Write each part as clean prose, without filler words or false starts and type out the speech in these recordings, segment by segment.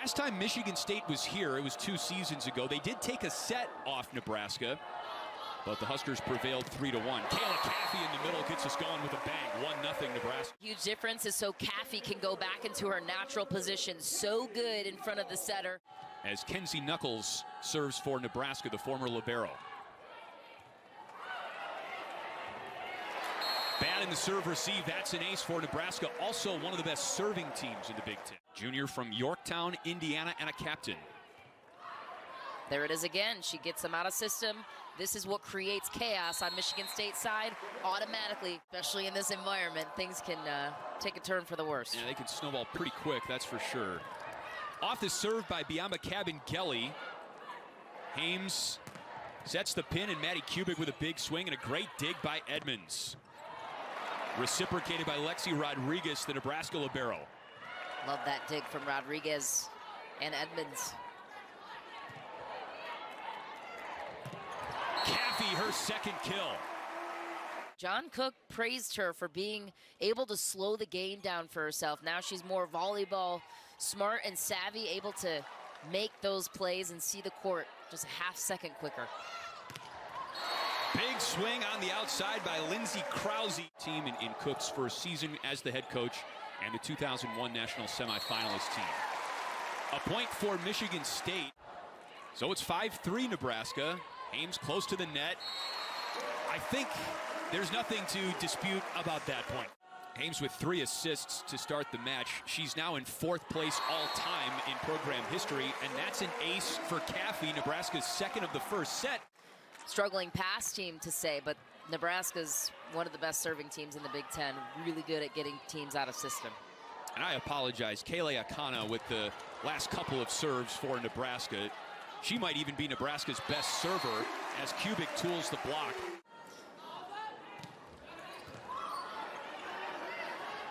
Last time Michigan State was here, it was 2 seasons ago. They did take a set off Nebraska, but the Huskers prevailed 3-1. Kayla Caffey in the middle gets us going with a bang. 1-0 Nebraska. Huge difference is so Caffey can go back into her natural position. So good in front of the setter. As Kenzie Knuckles serves for Nebraska, the former libero. Bad in the serve receive. That's an ace for Nebraska. Also one of the best serving teams in the Big Ten. Junior from Yorktown, Indiana, and a captain. There it is again. She gets them out of system. This is what creates chaos on Michigan State's side. Automatically, especially in this environment, things can take a turn for the worse. Yeah, they can snowball pretty quick, that's for sure. Off the serve by Biamba Cabin-Gelly. Hames sets the pin, and Maddie Kubik with a big swing and a great dig by Edmonds. Reciprocated by Lexi Rodriguez, the Nebraska libero. Love that dig from Rodriguez and Edmonds. Caffey, her second kill. John Cook praised her for being able to slow the game down for herself. Now she's more volleyball smart and savvy, able to make those plays and see the court just a half-second quicker. Big swing on the outside by Lindsey Krause. Team in Cook's first season as the head coach and the 2001 national semifinalist team. A point for Michigan State. So it's 5-3 Nebraska. Hames close to the net. I think there's nothing to dispute about that point. Hames with 3 assists to start the match. She's now in 4th place all-time in program history, and that's an ace for Caffey, Nebraska's second of the first set. Struggling pass team to say, but Nebraska's one of the best serving teams in the Big Ten. Really good at getting teams out of system. And I apologize, Kayla Akana with the last couple of serves for Nebraska. She might even be Nebraska's best server as Kubik tools the block.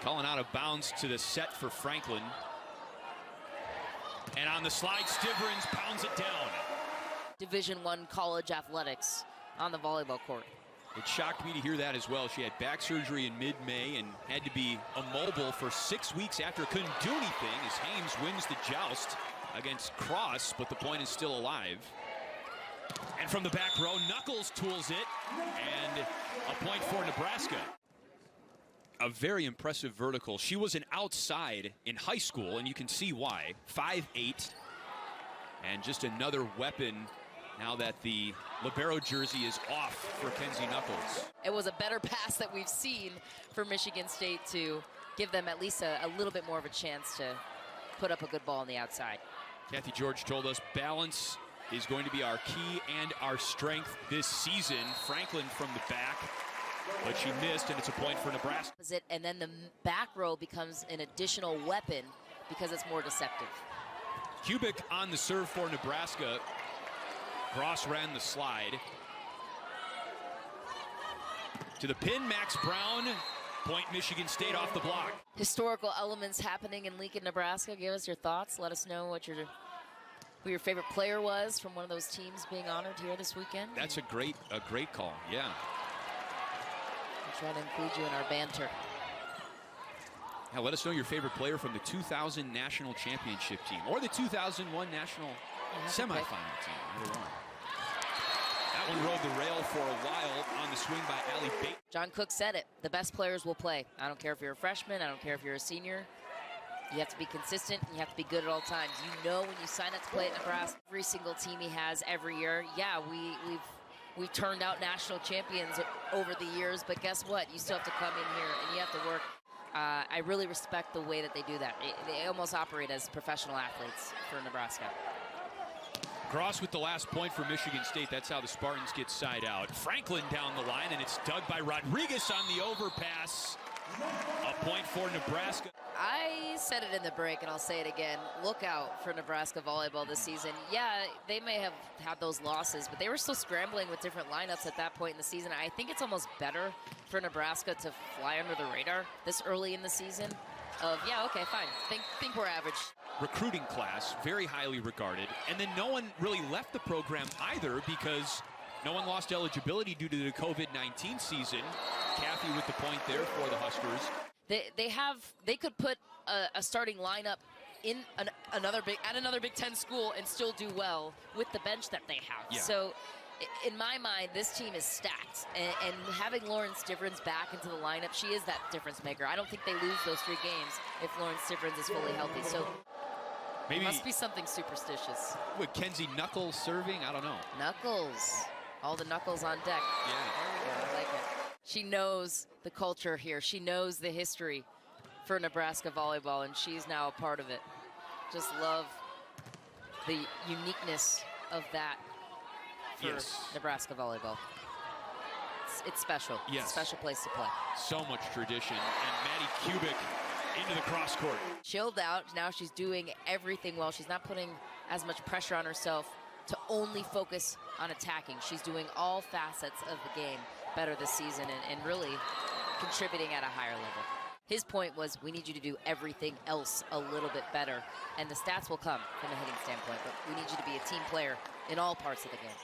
Calling out of bounds to the set for Franklin. And on the slide, Stivrins pounds it down. Division I college athletics on the volleyball court. It shocked me to hear that as well. She had back surgery in mid-May and had to be immobile for 6 weeks after. Couldn't do anything as Hames wins the joust against Cross, but the point is still alive. And from the back row, Knuckles tools it, and a point for Nebraska. A very impressive vertical. She was an outside in high school, and you can see why. 5'8", and just another weapon now that the libero jersey is off for Kenzie Knuckles. It was a better pass that we've seen for Michigan State to give them at least a little bit more of a chance to put up a good ball on the outside. Kathy George told us balance is going to be our key and our strength this season. Franklin from the back, but she missed, and it's a point for Nebraska. And then the back row becomes an additional weapon because it's more deceptive. Kubik on the serve for Nebraska. Cross ran the slide. To the pin, Max Brown. Point Michigan State off the block. Historical elements happening in Lincoln, Nebraska. Give us your thoughts. Let us know what who your favorite player was from one of those teams being honored here this weekend. That's a great call, yeah. We'll try to include you in our banter. Yeah, let us know your favorite player from the 2000 National Championship team or the 2001 National Semifinal team, either one. That one rode the rail for a while on the swing by Allie Bates. John Cook said it. The best players will play. I don't care if you're a freshman. I don't care if you're a senior. You have to be consistent. And you have to be good at all times. You know when you sign up to play at Nebraska, every single team he has every year. Yeah, we've turned out national champions over the years, but guess what? You still have to come in here and you have to work. I really respect the way that they do that. They almost operate as professional athletes for Nebraska. Cross with the last point for Michigan State. That's how the Spartans get side out. Franklin down the line, and it's dug by Rodriguez on the overpass. A point for Nebraska. I said it in the break, and I'll say it again. Look out for Nebraska volleyball this season. Yeah, they may have had those losses, but they were still scrambling with different lineups at that point in the season. I think it's almost better for Nebraska to fly under the radar this early in the season. Yeah, okay, fine. Think we're average. Recruiting class, very highly regarded. And then no one really left the program either because no one lost eligibility due to the COVID-19 season. Caffey with the point there for the Huskers. They could put a starting lineup another Big Ten school and still do well with the bench that they have. Yeah. So in my mind, this team is stacked, and having Lauren Stivrins back into the lineup, she is that difference maker. I don't think they lose those 3 games if Lauren Stivrins is fully healthy. So maybe it must be something superstitious. With Kenzie Knuckles serving, I don't know. Knuckles, all the knuckles on deck. Yeah. There we go. I like it. She knows the culture here. She knows the history for Nebraska volleyball, and she's now a part of it. Just love the uniqueness of that for Nebraska volleyball. It's special. Yes. It's a special place to play. So much tradition. And Maddie Kubik into the cross court. Chilled out. Now she's doing everything well. She's not putting as much pressure on herself to only focus on attacking. She's doing all facets of the game better this season and really contributing at a higher level. His point was, we need you to do everything else a little bit better, and the stats will come from a hitting standpoint, but we need you to be a team player in all parts of the game.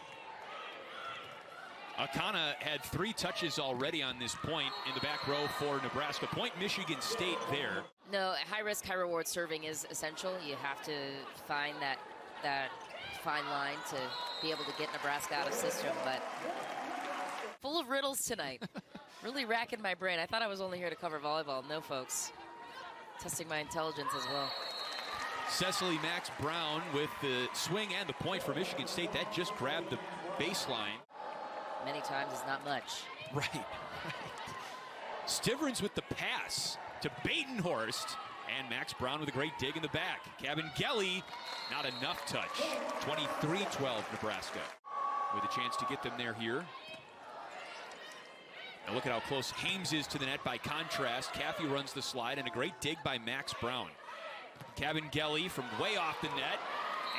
Akana had 3 touches already on this point in the back row for Nebraska. Point Michigan State there. No, high risk, high reward serving is essential. You have to find that fine line to be able to get Nebraska out of system, but full of riddles tonight. Really racking my brain. I thought I was only here to cover volleyball. No, folks. Testing my intelligence as well. Cecily Max Brown with the swing and the point for Michigan State. That just grabbed the baseline. Many times is not much. Right. Stivrins with the pass to Batenhorst. And Max Brown with a great dig in the back. Cabangeli, not enough touch. 23-12 Nebraska. With a chance to get them there here. And look at how close Hames is to the net by contrast. Caffey runs the slide, and a great dig by Max Brown. Cabangeli from way off the net,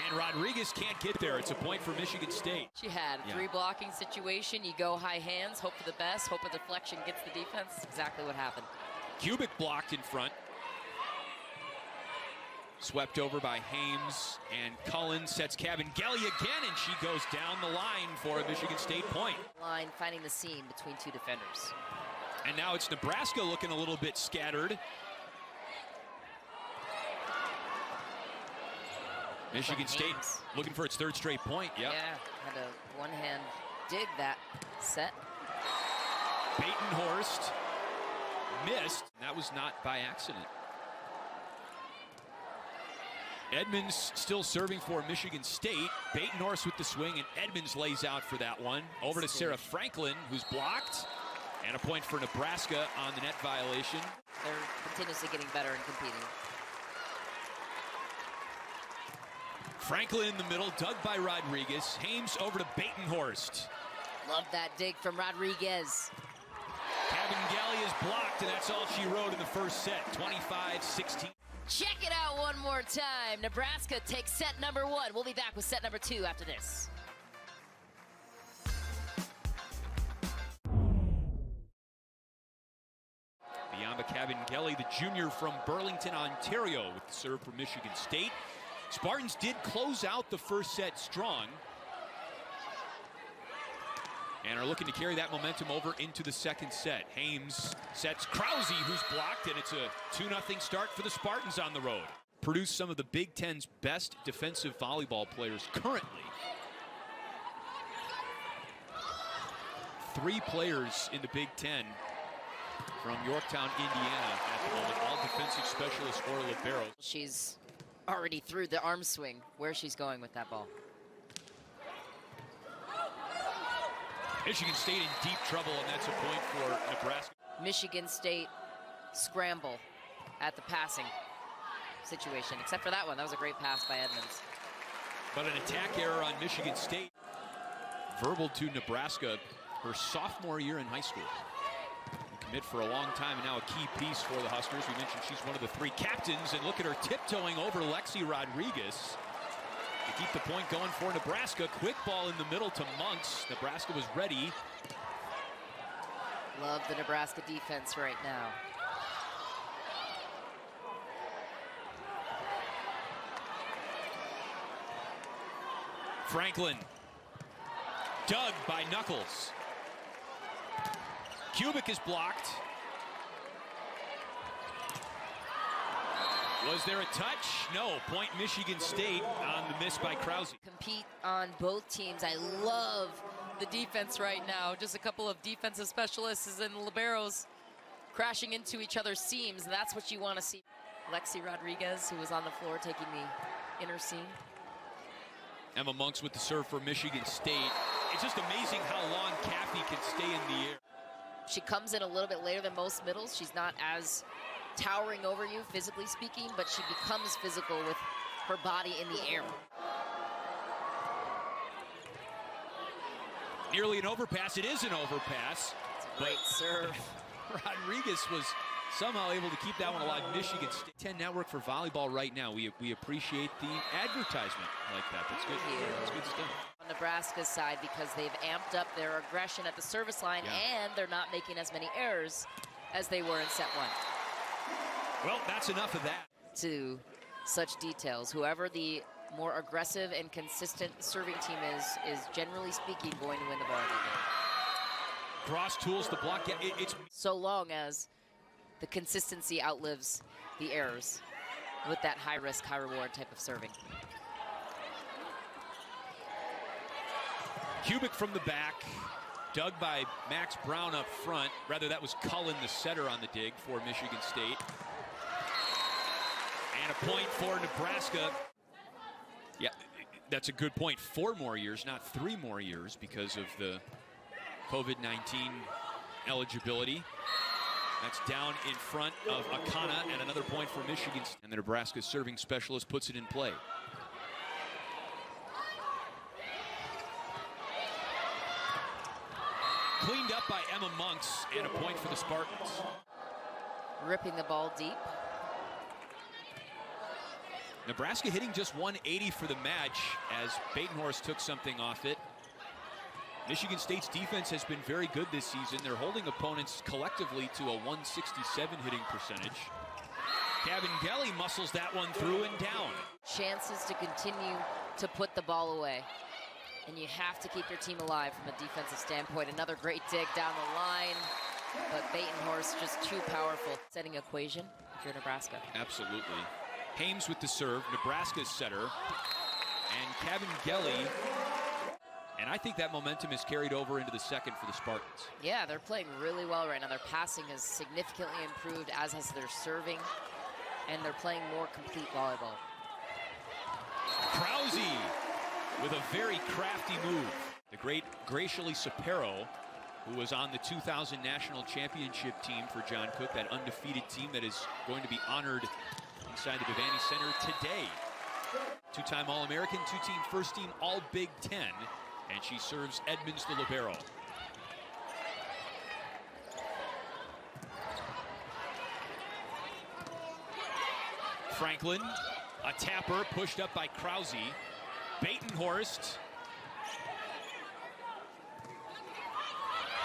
and Rodriguez can't get there. It's a point for Michigan State. She had a 3 blocking situation. You go high hands, hope for the best, hope a deflection gets the defense. That's exactly what happened. Kubik blocked in front. Swept over by Hames, and Cullen sets Cabangeli again, and she goes down the line for a Michigan State point. Line finding the seam between 2 defenders. And now it's Nebraska looking a little bit scattered. Michigan State looking for its 3rd straight point. Yep. Yeah, had a one-hand dig that set. Batenhorst missed. That was not by accident. Edmonds still serving for Michigan State. Batenhorst with the swing, and Edmonds lays out for that one. Over to Sarah Franklin, who's blocked. And a point for Nebraska on the net violation. They're continuously getting better and competing. Franklin in the middle, dug by Rodriguez. Hames over to Batenhorst. Love that dig from Rodriguez. Cabangeli is blocked, and that's all she wrote in the first set, 25-16. Check it out one more time. Nebraska takes set number 1. We'll be back with set number 2 after this. Biamba Cabangeli, the junior from Burlington, Ontario, with the serve for Michigan State. Spartans did close out the first set strong and are looking to carry that momentum over into the second set. Hames sets Krause, who's blocked, and it's a 2-0 start for the Spartans on the road. Produced some of the Big Ten's best defensive volleyball players currently. 3 players in the Big Ten from Yorktown, Indiana at the moment, all defensive specialists or liberos. She's already through the arm swing where she's going with that ball. Michigan State in deep trouble, and that's a point for Nebraska. Michigan State scramble at the passing situation, except for that one. That was a great pass by Edmonds. But an attack error on Michigan State. Verbal to Nebraska her sophomore year in high school. Commit for a long time, and now a key piece for the Huskers. We mentioned she's one of the 3 captains, and look at her tiptoeing over Lexi Rodriguez to keep the point going for Nebraska. Quick ball in the middle to Monks. Nebraska was ready. Love the Nebraska defense right now. Franklin. Dug by Knuckles. Kubik is blocked. Was there a touch? No. Point Michigan State on the miss by Krause. Compete on both teams. I love the defense right now. Just a couple of defensive specialists and liberos crashing into each other's seams. That's what you want to see. Lexi Rodriguez, who was on the floor taking the inner seam. Emma Monks with the serve for Michigan State. It's just amazing how long Kathy can stay in the air. She comes in a little bit later than most middles. She's not as towering over you, physically speaking, but she becomes physical with her body in the air. Nearly an overpass. It is an overpass. It's a great serve. Rodriguez was somehow able to keep that one alive. Michigan State 10 Network for volleyball right now. We appreciate the advertisement like that. That's good. That's good stuff. On Nebraska's side, because they've amped up their aggression at the service line, and they're not making as many errors as they were in set one. Well, that's enough of that. To such details. Whoever the more aggressive and consistent serving team is generally speaking going to win the ball game. Cross tools the block. It's so long as the consistency outlives the errors with that high risk, high reward type of serving. Kubik from the back, dug by Max Brown up front. Rather, that was Cullen, the setter, on the dig for Michigan State. And a point for Nebraska. Yeah, that's a good point. 4 more years, not 3 more years, because of the COVID-19 eligibility. That's down in front of Akana, and another point for Michigan. And the Nebraska serving specialist puts it in play. Cleaned up by Emma Monks, and a point for the Spartans. Ripping the ball deep. Nebraska hitting just 180 for the match as Batenhorst took something off it. Michigan State's defense has been very good this season. They're holding opponents collectively to a 167 hitting percentage. Cabangeli muscles that one through and down. Chances to continue to put the ball away. And you have to keep your team alive from a defensive standpoint. Another great dig down the line, but Batenhorst just too powerful. Setting equation if you're Nebraska. Absolutely. Hames with the serve, Nebraska's setter, and Cabangeli. And I think that momentum is carried over into the second for the Spartans. Yeah, they're playing really well right now. Their passing has significantly improved, as has their serving, and they're playing more complete volleyball. Krause with a very crafty move. The great Gracially Sapero, who was on the 2000 National Championship team for John Cook, that undefeated team that is going to be honored inside the Devaney Center today. 2-time All-American, 2-team first team All-Big Ten, and she serves Edmonds the libero. Franklin, a tapper pushed up by Krause. Batenhorst.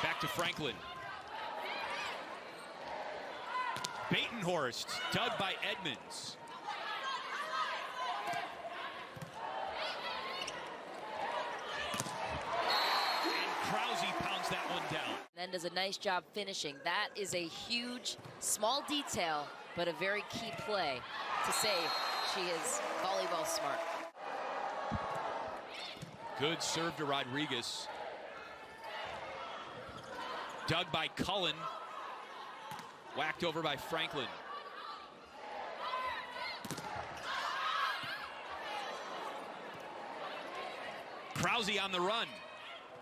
Back to Franklin. Batenhorst, dug by Edmonds. And Krause pounds that one down. And does a nice job finishing. That is a huge, small detail, but a very key play to say she is volleyball smart. Good serve to Rodriguez. Dug by Cullen. Whacked over by Franklin. Krause on the run.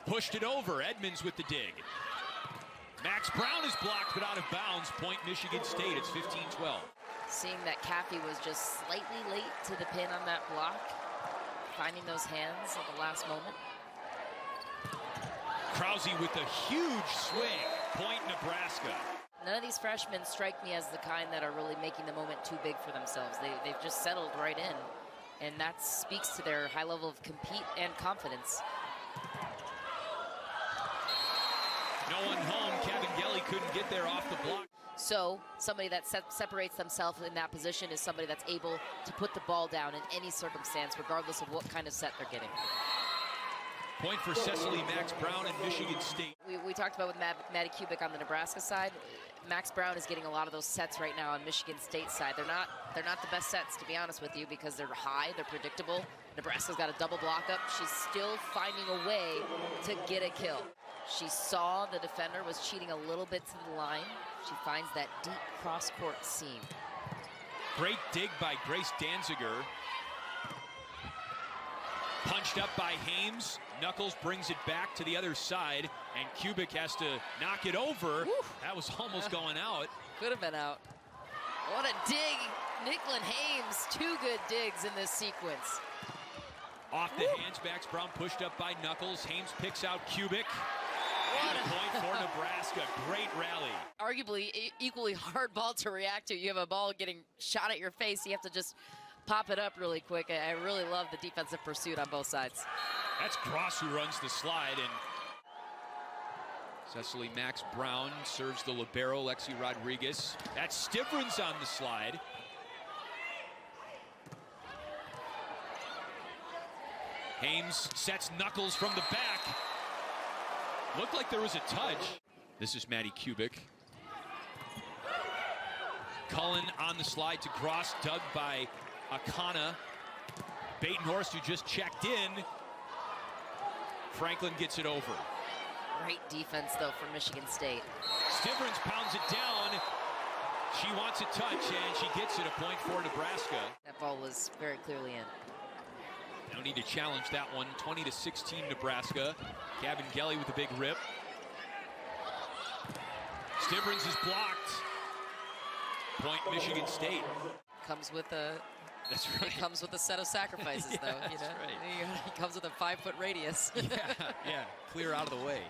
Pushed it over. Edmonds with the dig. Max Brown is blocked but out of bounds. Point Michigan State. It's 15-12. Seeing that Kathy was just slightly late to the pin on that block. Finding those hands at the last moment. Krause with a huge swing. Point Nebraska. None of these freshmen strike me as the kind that are really making the moment too big for themselves. They've just settled right in. And that speaks to their high level of compete and confidence. No one home. Cabangeli couldn't get there off the block. So somebody that separates themselves in that position is somebody that's able to put the ball down in any circumstance, regardless of what kind of set they're getting. Point for Cecily Max Brown and Michigan State. We talked about with Maddie Kubik on the Nebraska side. Max Brown is getting a lot of those sets right now on Michigan State side. They're not the best sets, to be honest with you, because they're high, they're predictable. Nebraska's got a double block up. She's still finding a way to get a kill. She saw the defender was cheating a little bit to the line. She finds that deep cross-court seam. Great dig by Grace Danziger. Punched up by Hames. Knuckles brings it back to the other side, and Kubik has to knock it over. Woo. That was almost going out. Could have been out. What a dig. Nicklin Hames, 2 good digs in this sequence. Off the hands, Max Brown pushed up by Knuckles. Hames picks out Kubik. And a point for Nebraska. Great rally. Arguably equally hard ball to react to. You have a ball getting shot at your face. You have to just pop it up really quick. I really love the defensive pursuit on both sides. That's Cross who runs the slide, and Cecily Max Brown serves the libero, Lexi Rodriguez. That's Stivrins on the slide. Hames sets Knuckles from the back. Looked like there was a touch. This is Maddie Kubik. Cullen on the slide to Cross, dug by Akana. Batenhorst, who just checked in. Franklin gets it over. Great defense, though, for Michigan State. Stivrins pounds it down. She wants a touch, and she gets it. A point for Nebraska. That ball was very clearly in. No need to challenge that one. 20-16 Nebraska. Gavin Gelly with a big rip. Stivrins is blocked. Point Michigan State. Comes with a That's right. It comes with a set of sacrifices, Yeah, though. that's right. It comes with a 5-foot radius. yeah, clear out of the way.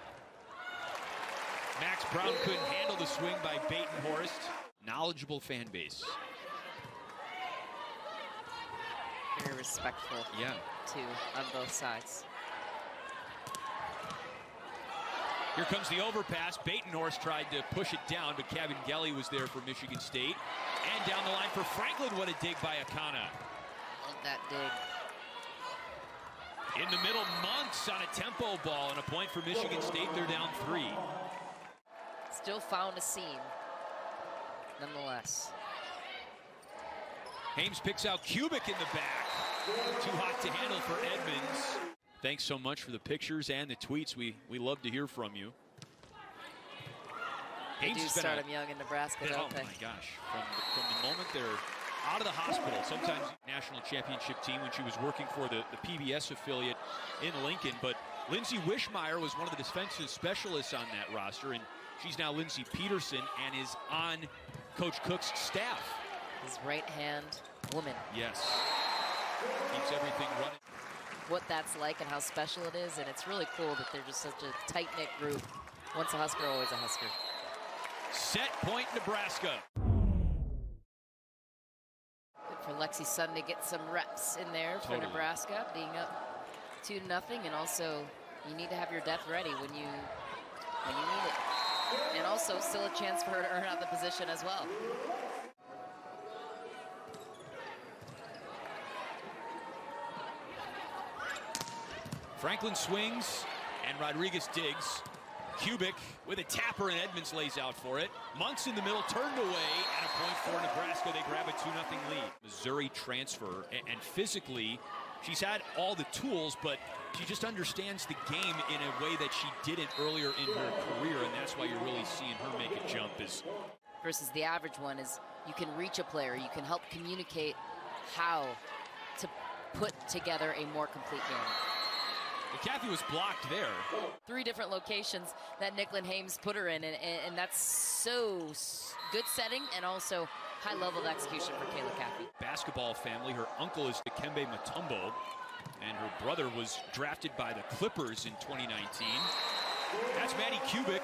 Max Brown couldn't handle the swing by Batenhorst. Knowledgeable fan base. Very respectful, Yeah. too, on both sides. Here comes the overpass. Batenhorst tried to push it down, but Gavin Gelly was there for Michigan State. And down the line for Franklin, what a dig by Akana. Love that dig. In the middle, Monks on a tempo ball, and a point for Michigan State. They're down 3. Still found a seam, nonetheless. Hames picks out Kubik in the back. Too hot to handle for Edmonds. Thanks so much for the pictures and the tweets. We love to hear from you. They do Hames has start been them young in Nebraska, oh don't they? my gosh. From the moment they're out of the hospital, sometimes national championship team when she was working for the PBS affiliate in Lincoln. But Lindsay Wishmeyer was one of the defensive specialists on that roster, and she's now Lindsay Peterson and is on Coach Cook's staff. His right-hand woman. Yes. Keeps everything running. What that's like and how special it is, and it's really cool that they're just such a tight-knit group. Once a Husker, always a Husker. Set point, Nebraska. Good for Lexi Sutton to get some reps in there for Totally. Nebraska, being up 2-0, and also you need to have your depth ready when you need it. And also still a chance for her to earn out the position as well. Franklin swings, and Rodriguez digs. Kubik with a tapper, and Edmonds lays out for it. Monks in the middle, turned away, and a point for Nebraska. They grab a 2-0 lead. Missouri transfer, and physically, she's had all the tools, but she just understands the game in a way that she didn't earlier in her career, and that's why you're really seeing her make a jump. Versus the average one is you can reach a player, you can help communicate how to put together a more complete game. McCaffey was blocked there. 3 different locations that Nicklin Hames put her in, and that's so good setting and also high level of execution for Kayla Caffey. Basketball family, her uncle is Dikembe Mutombo, and her brother was drafted by the Clippers in 2019. That's Maddie Kubik.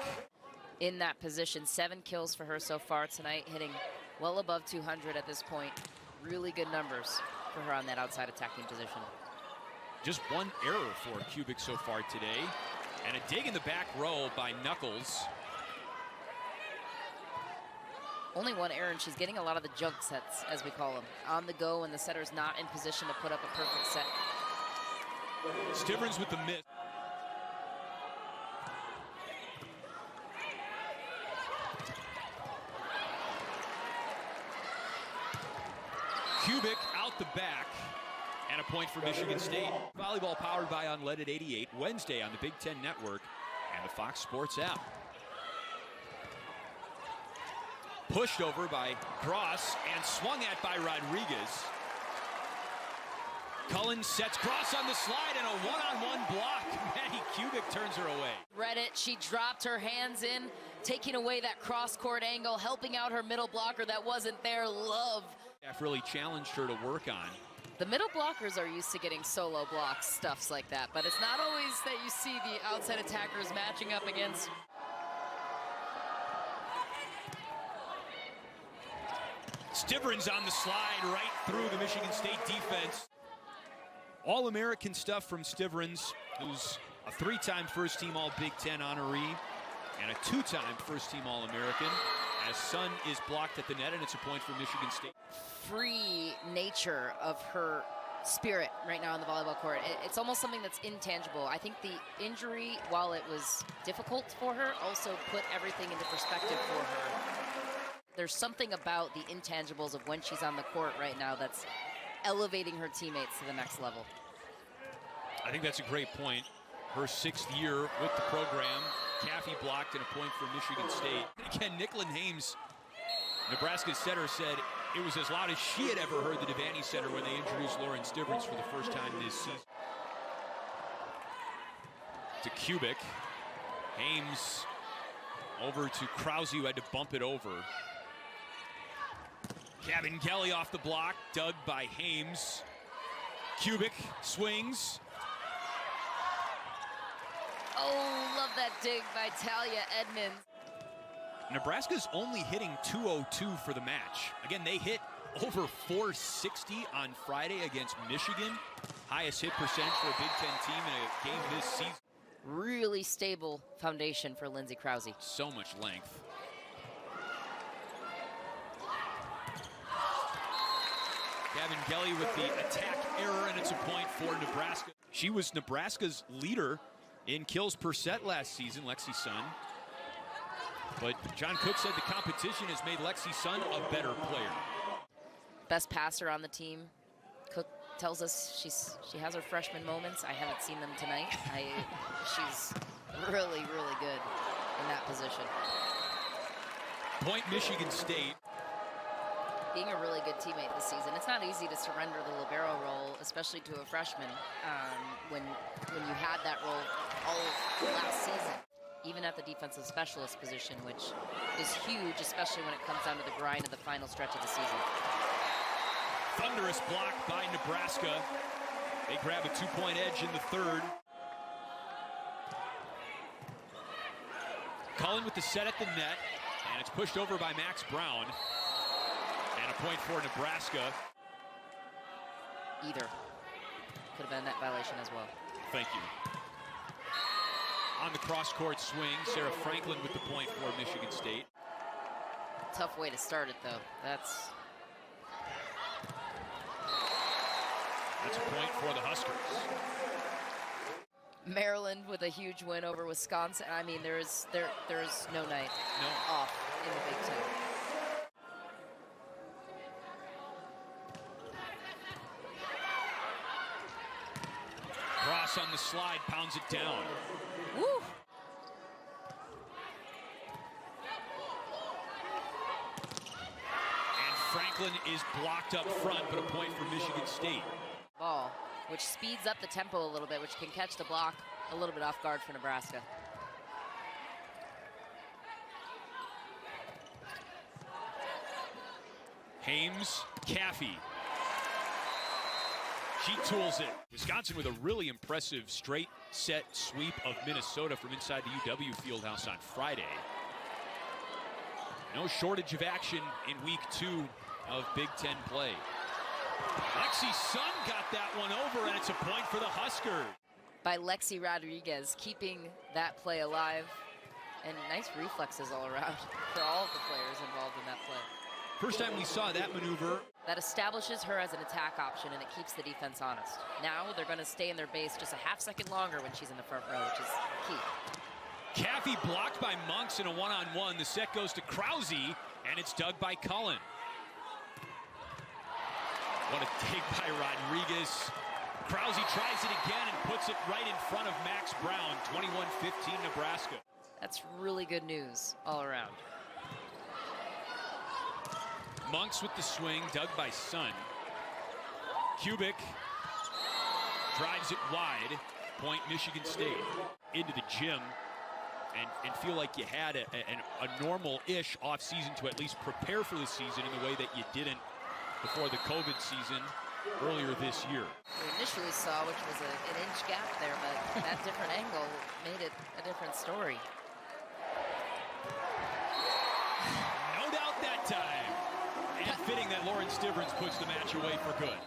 In that position, 7 kills for her so far tonight, hitting well above 200 at this point. Really good numbers for her on that outside attacking position. Just 1 error for Kubik so far today. And a dig in the back row by Knuckles. Only 1 error, and she's getting a lot of the junk sets, as we call them. On the go, and the setter's not in position to put up a perfect set. Stivrins with the miss. Kubik out the back. And a point for Michigan State. Volleyball powered by Unleaded 88, Wednesday on the Big Ten Network and the Fox Sports app. Pushed over by Cross and swung at by Rodriguez. Cullen sets Cross on the slide and a one-on-one block. Maddie Kubik turns her away. Read it, she dropped her hands in, taking away that cross-court angle, helping out her middle blocker that wasn't there. Love. Really challenged her to work on. The middle blockers are used to getting solo blocks, stuffs like that, but it's not always that you see the outside attackers matching up against. Stivrins on the slide right through the Michigan State defense. All-American stuff from Stivrins, who's a three-time first-team All-Big Ten honoree and a two-time first-team All-American. As Sun is blocked at the net, and it's a point for Michigan State. Free nature of her spirit right now on the volleyball court. It's almost something that's intangible. I think the injury, while it was difficult for her, also put everything into perspective for her. There's something about the intangibles of when she's on the court right now that's elevating her teammates to the next level. I think that's a great point. Her 6th year with the program. Caffey blocked and a point for Michigan State. Again, Nicklin Hames, Nebraska's setter, said it was as loud as she had ever heard the Devaney Center when they introduced Lauren Stivrins for the first time this season. To Kubik. Hames over to Krause, who had to bump it over. Gavin Kelly off the block, dug by Hames. Kubik swings. Oh, love that dig by Talia Edmonds. Nebraska's only hitting .202 for the match. Again, they hit over .460 on Friday against Michigan. Highest hit percentage for a Big Ten team in a game this season. Really stable foundation for Lindsay Krause. So much length. Gavin Kelly with the attack error, and it's a point for Nebraska. She was Nebraska's leader in kills per set last season, Lexi Sun. But John Cook said the competition has made Lexi Sun a better player. Best passer on the team. Cook tells us she has her freshman moments. I haven't seen them tonight. She's really, really good in that position. Point Michigan State. Being a really good teammate this season, it's not easy to surrender the libero role, especially to a freshman, when you had that role all of last season, even at the defensive specialist position, which is huge, especially when it comes down to the grind of the final stretch of the season. Thunderous block by Nebraska. They grab a 2-point edge in the third. Cullen with the set at the net, and it's pushed over by Max Brown. And a point for Nebraska. Either. Could have been that violation as well. Thank you. On the cross-court swing, Sarah Franklin with the point for Michigan State. Tough way to start it, though. That's a point for the Huskers. Maryland with a huge win over Wisconsin. I mean, there is no night off in the Big Ten. Cross on the slide, pounds it down. Woo! And Franklin is blocked up front, but a point for Michigan State. Ball, which speeds up the tempo a little bit, which can catch the block a little bit off guard for Nebraska. Hames, Caffey. She tools it. Wisconsin with a really impressive straight set sweep of Minnesota from inside the UW Fieldhouse on Friday. No shortage of action in week 2 of Big Ten play. Lexi Sun got that one over, and it's a point for the Huskers. By Lexi Rodriguez, keeping that play alive. And nice reflexes all around for all of the players involved in that play. First time we saw that maneuver. That establishes her as an attack option, and it keeps the defense honest. Now they're going to stay in their base just a half second longer when she's in the front row, which is key. Caffey blocked by Monks in a one-on-one. The set goes to Krause, and it's dug by Cullen. What a take by Rodriguez. Krause tries it again and puts it right in front of Max Brown. 21-15 Nebraska. That's really good news all around. Monks with the swing, dug by Sun. Kubik drives it wide. Point Michigan State. Into the gym and feel like you had a normal-ish off-season to at least prepare for the season in the way that you didn't before the COVID season earlier this year. We initially saw, which was an inch gap there, but that different angle made it a different story. No doubt that time. And fitting that Lauren Stivrins puts the match away for good.